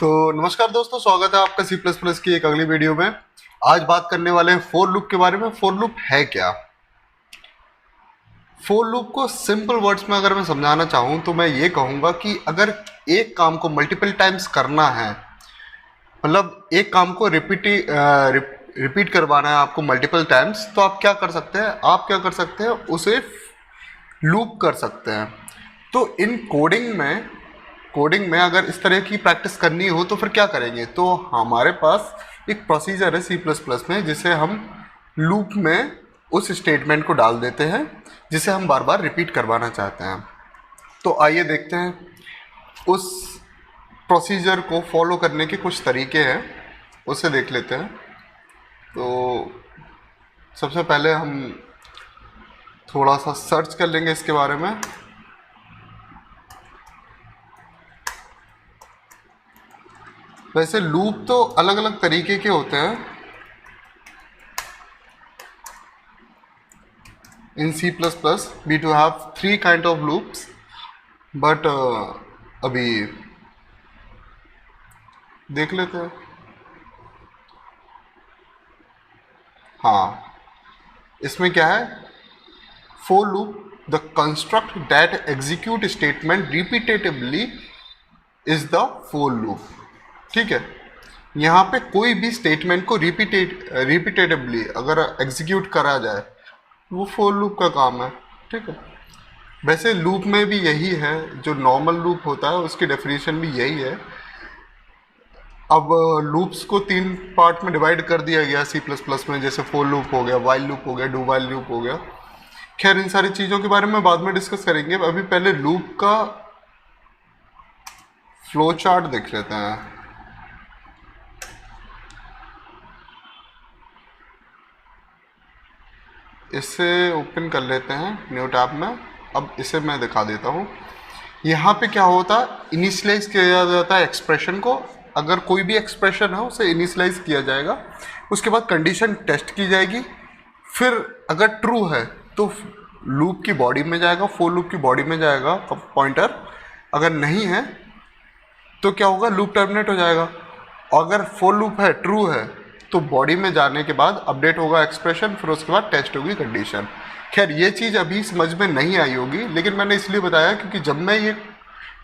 तो नमस्कार दोस्तों, स्वागत है आपका सी प्लस प्लस की एक अगली वीडियो में। आज बात करने वाले हैं फोर लूप के बारे में। फोर लूप है क्या? फोर लूप को सिंपल वर्ड्स में अगर मैं समझाना चाहूँ तो मैं ये कहूँगा कि अगर एक काम को मल्टीपल टाइम्स करना है, मतलब एक काम को रिपीट करवाना है आपको मल्टीपल टाइम्स, तो आप क्या कर सकते हैं? आप क्या कर सकते हैं? उसे लूप कर सकते हैं। तो इन कोडिंग में अगर इस तरह की प्रैक्टिस करनी हो तो फिर क्या करेंगे? तो हमारे पास एक प्रोसीजर है सी प्लस प्लस में, जिसे हम लूप में उस स्टेटमेंट को डाल देते हैं जिसे हम बार बार रिपीट करवाना चाहते हैं। तो आइए देखते हैं, उस प्रोसीजर को फॉलो करने के कुछ तरीके हैं, उसे देख लेते हैं। तो सबसे पहले हम थोड़ा सा सर्च कर लेंगे इसके बारे में। वैसे लूप तो अलग अलग तरीके के होते हैं। इन C++ we do have three kind of loops, but अभी देख लेते हैं। हाँ, इसमें क्या है? for loop the construct that execute statement repetitively is the for loop। ठीक है, यहाँ पे कोई भी स्टेटमेंट को रिपीटेटिवली अगर एग्जीक्यूट करा जाए वो फॉर लूप का काम है। ठीक है, वैसे लूप में भी यही है, जो नॉर्मल लूप होता है उसकी डेफिनेशन भी यही है। अब लूप्स को तीन पार्ट में डिवाइड कर दिया गया सी प्लस प्लस में, जैसे फॉर लूप हो गया, वाइल लूप हो गया, डू वाइल लूप हो गया। खैर, इन सारी चीज़ों के बारे में बाद में डिस्कस करेंगे। अभी पहले लूप का फ्लो चार्ट देख लेते हैं। इसे ओपन कर लेते हैं न्यू टैब में। अब इसे मैं दिखा देता हूँ। यहाँ पे क्या होता है, इनिशियलाइज किया जाता है एक्सप्रेशन को। अगर कोई भी एक्सप्रेशन है उसे इनिशियलाइज किया जाएगा, उसके बाद कंडीशन टेस्ट की जाएगी। फिर अगर ट्रू है तो लूप की बॉडी में जाएगा, फोर लूप की बॉडी में जाएगा पॉइंटर। अगर नहीं है तो क्या होगा? लूप टर्मिनेट हो जाएगा। अगर फोर लूप है, ट्रू है, तो बॉडी में जाने के बाद अपडेट होगा एक्सप्रेशन, फिर उसके बाद टेस्ट होगी कंडीशन। खैर, ये चीज़ अभी समझ में नहीं आई होगी, लेकिन मैंने इसलिए बताया क्योंकि जब मैं ये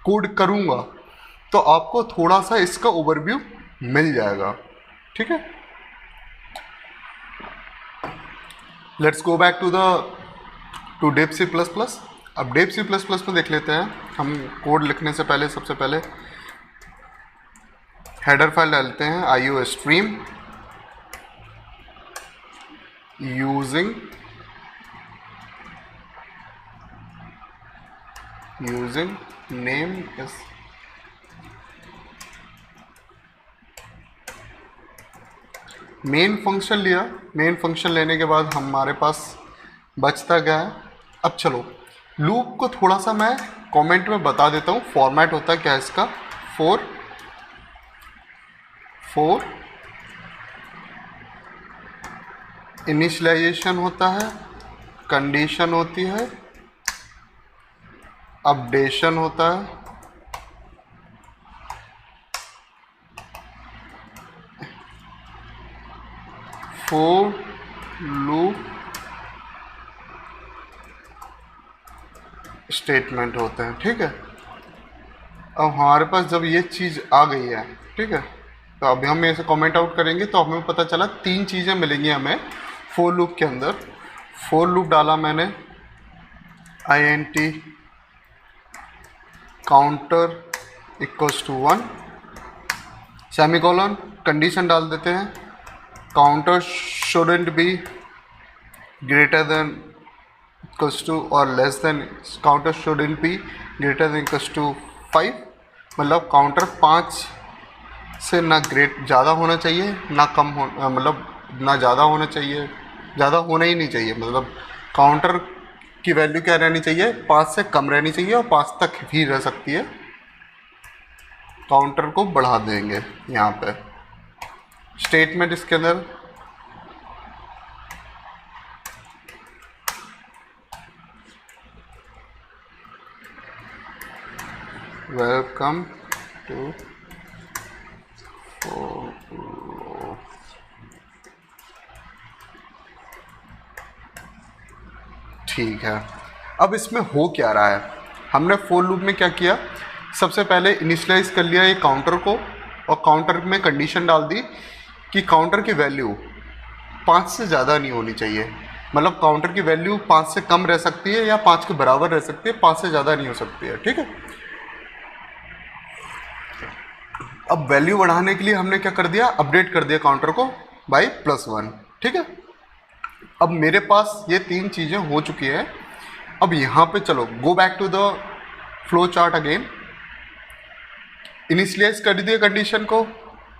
कोड करूँगा तो आपको थोड़ा सा इसका ओवरव्यू मिल जाएगा। ठीक है, let's go back to dev C plus plus. अब डेप सी प्लस प्लस में देख लेते हैं। हम कोड लिखने से पहले सबसे पहले हेडर फाइल डालते हैं, IO stream using name is main function लिया। मेन फंक्शन लेने के बाद हमारे पास बचता क्या है? अब चलो लूप को थोड़ा सा मैं कमेंट में बता देता हूँ। फॉर्मेट होता है क्या इसका? फोर इनिशियलाइजेशन होता है, कंडीशन होती है, अपडेशन होता है, फोर लूप स्टेटमेंट होते हैं। ठीक है, अब हमारे पास जब ये चीज़ आ गई है, ठीक है, तो अभी हम इसे कमेंट आउट करेंगे तो हमें पता चला तीन चीज़ें मिलेंगी हमें फोर लूप के अंदर। फोर लूप डाला मैंने, INT counter equals to 1, semicolon, condition डाल देते हैं, counter shouldn't be greater than equals to और less than, counter shouldn't be greater than equals to 5। मतलब काउंटर 5 से ना ज़्यादा होना चाहिए, ना कम हो, मतलब ना ज़्यादा होना चाहिए, ज़्यादा होना ही नहीं चाहिए। मतलब काउंटर की वैल्यू क्या रहनी चाहिए? 5 से कम रहनी चाहिए और 5 तक ही रह सकती है। काउंटर को बढ़ा देंगे यहाँ पे। स्टेटमेंट इसके अंदर वेलकम टू ठीक है, अब इसमें हो क्या रहा है, हमने फोर लूप में क्या किया, सबसे पहले इनिशियलाइज कर लिया ये काउंटर को, और काउंटर में कंडीशन डाल दी कि काउंटर की वैल्यू 5 से ज़्यादा नहीं होनी चाहिए, मतलब काउंटर की वैल्यू 5 से कम रह सकती है या 5 के बराबर रह सकती है, 5 से ज़्यादा नहीं हो सकती है। ठीक है, अब वैल्यू बढ़ाने के लिए हमने क्या कर दिया, अपडेट कर दिया काउंटर को बाई +1। ठीक है, अब मेरे पास ये 3 चीज़ें हो चुकी हैं। अब यहाँ पे चलो go back to the flow chart again, initialize कर दिया कंडीशन को,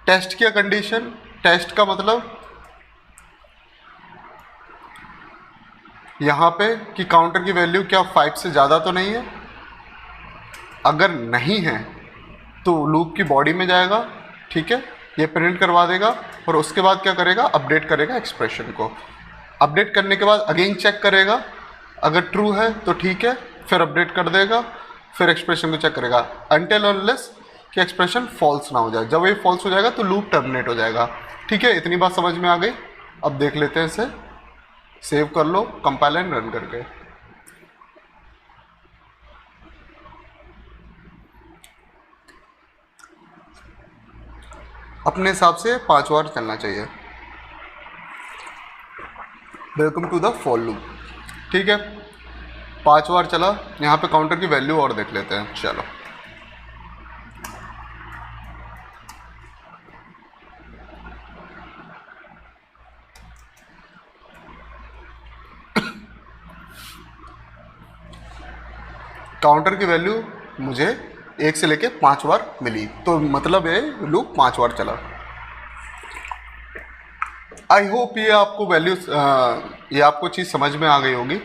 टेस्ट किया कंडीशन, टेस्ट का मतलब यहाँ पे कि काउंटर की वैल्यू क्या 5 से ज़्यादा तो नहीं है, अगर नहीं है तो लूप की बॉडी में जाएगा। ठीक है, ये प्रिंट करवा देगा और उसके बाद क्या करेगा, अपडेट करेगा एक्सप्रेशन को। अपडेट करने के बाद अगेन चेक करेगा, अगर ट्रू है तो ठीक है, फिर अपडेट कर देगा, फिर एक्सप्रेशन को चेक करेगा अनटिल अनलेस कि एक्सप्रेशन फॉल्स ना हो जाए। जब ये फॉल्स हो जाएगा तो लूप टर्मिनेट हो जाएगा। ठीक है, इतनी बात समझ में आ गई। अब देख लेते हैं इसे, सेव कर लो कंपाइल एंड रन करके। अपने हिसाब से 5 बार चलना चाहिए। Welcome to the for loop. ठीक है, 5 बार चला। यहाँ पे काउंटर की वैल्यू और देख लेते हैं। चलो काउंटर की वैल्यू मुझे 1 से लेके 5 बार मिली, तो मतलब ये लूप 5 बार चला। आई होप ये आपको वैल्यू ये आपको चीज़ समझ में आ गई होगी।